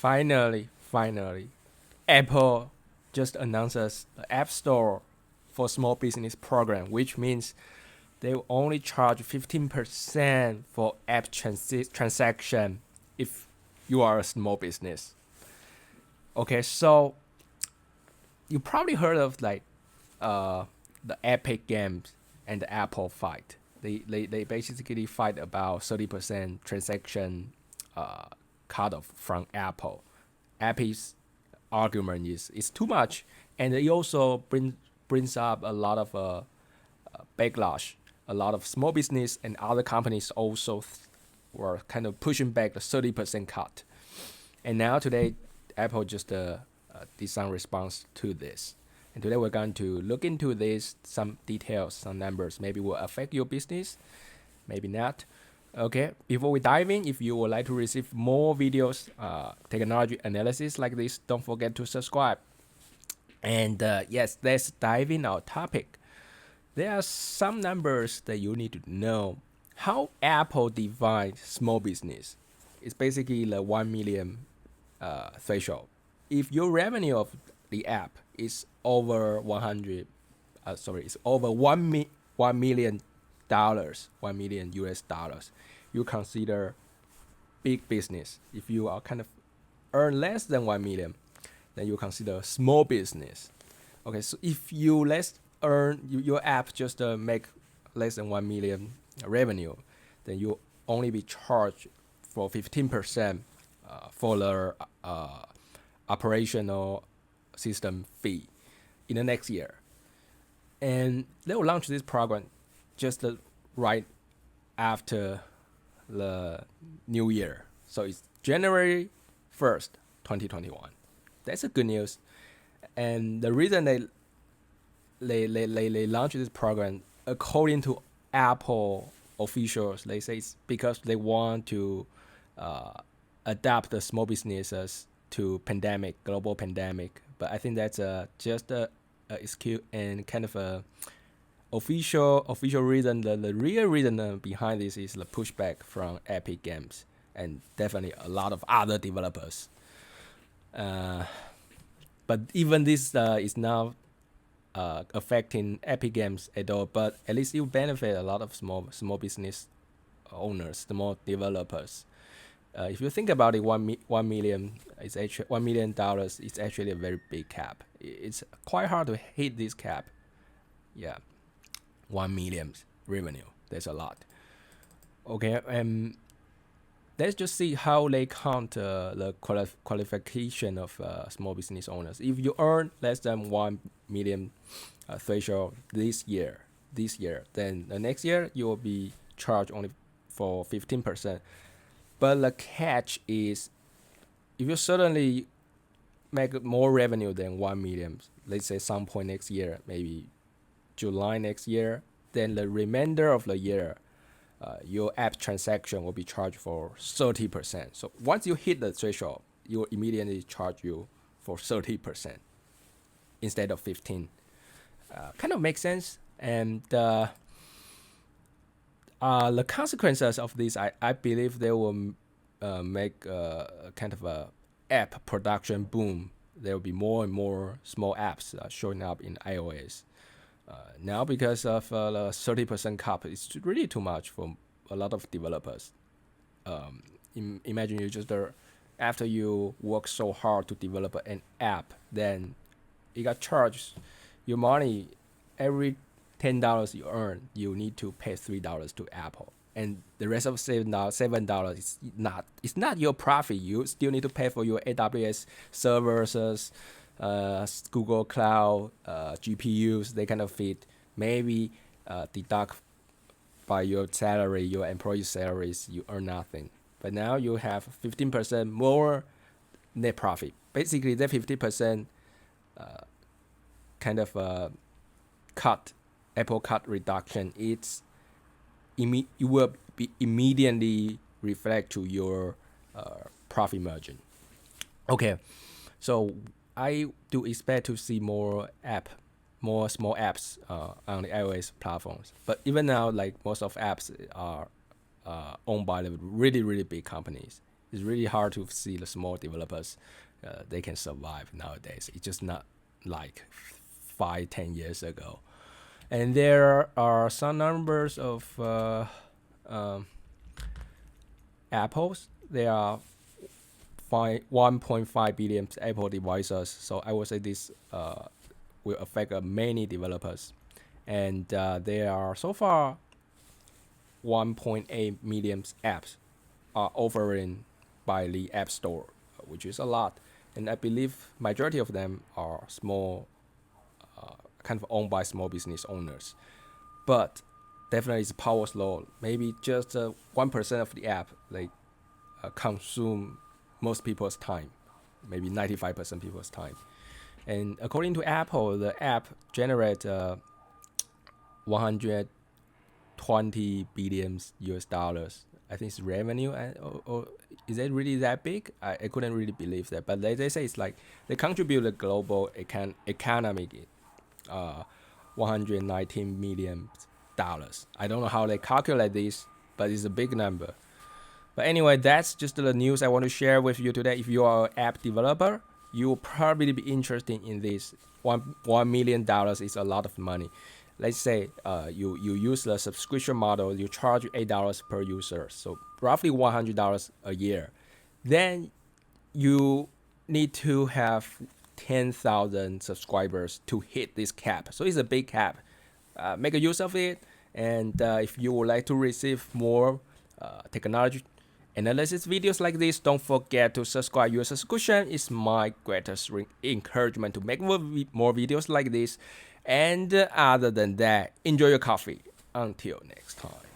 Finally, Apple just announces the App Store for small business program, which means they will only charge 15% for app transaction if you are a small business. Okay, so you probably heard of the Epic Games and the Apple fight. They basically fight about 30% transaction cut off from Apple. Apple's argument is it's too much, and it also brings up a lot of backlash. A lot of small business and other companies also were kind of pushing back the 30% cut. And now today, Apple just did some response to this. And today we're going to look into this, some details, some numbers. Maybe will affect your business, maybe not. Okay, before we dive in, if you would like to receive more videos, technology analysis like this, don't forget to subscribe. And yes, let's dive in our topic. There are some numbers that you need to know. How Apple defines small business? It's basically the 1 million threshold. If your revenue of the app is over it's over $1 million, $1 million US dollars, you consider big business. If you are kind of earn less than 1 million, then you consider small business. Okay, so if you your app just make less than 1 million revenue, then you only be charged for 15% for the operational system fee in the next year. And they will launch this program just right after the new year. So it's January 1st, 2021. That's a good news. And the reason they launched this program, according to Apple officials, they say it's because they want to adapt the small businesses to global pandemic. But I think that's just a excuse and kind of a official reason. The real reason behind this is the pushback from Epic Games and definitely a lot of other developers. But even this is not affecting Epic Games at all. But at least you benefit a lot of small business owners, small developers. If you think about it, 1 million is actually $1 million. It's actually a very big cap. It's quite hard to hit this cap. Yeah, 1 million revenue. That's a lot. Okay, let's just see how they count the qualification of small business owners. If you earn less than 1 million threshold this year, then the next year you will be charged only for 15%. But the catch is, if you suddenly make more revenue than 1 million, let's say some point next year, maybe July next year, then the remainder of the year, your app transaction will be charged for 30%. So once you hit the threshold, you will immediately charge you for 30% instead of 15. Kind of makes sense. And the consequences of this, I believe they will make kind of a app production boom. There will be more and more small apps showing up in iOS. Now, because of the 30% cap, it's really too much for a lot of developers. Imagine you just after you work so hard to develop an app, then you got charged your money every $10 you earn, you need to pay $3 to Apple, and the rest of $7 is not your profit. You still need to pay for your AWS servers, Google Cloud, GPUs. They kind of fit. Maybe deduct by your salary, your employee salaries, you earn nothing. But now you have 15% more net profit. Basically, that 50% kind of Apple cut reduction, it will be immediately reflect to your profit margin. Okay, so I do expect to see more small apps on the iOS platforms. But even now, like most of apps are owned by the really, really big companies. It's really hard to see the small developers they can survive nowadays. It's just not like 5-10 years ago. And there are some numbers of Apples. There are 1.5 billion Apple devices. So I would say this will affect many developers. And there are so far 1.8 million apps are offering by the App Store, which is a lot. And I believe majority of them are small, kind of owned by small business owners. But definitely it's power slow. Maybe just 1% of the app like consume most people's time, maybe 95% people's time. And according to Apple, the app generate 120 billion US dollars. I think it's revenue, or is it really that big? I couldn't really believe that, but they say it's like they contribute the global economy 119 million dollars. I don't know how they calculate this, but it's a big number. But anyway, that's just the news I want to share with you today. If you are an app developer, you will probably be interested in this. $1 million is a lot of money. Let's say you use the subscription model, you charge $8 per user, so roughly $100 a year. Then you need to have 10,000 subscribers to hit this cap. So it's a big cap. Make a use of it. And if you would like to receive more technology analysis videos like this, don't forget to subscribe. Your subscription is my greatest encouragement to make more videos like this. And other than that, enjoy your coffee. Until next time.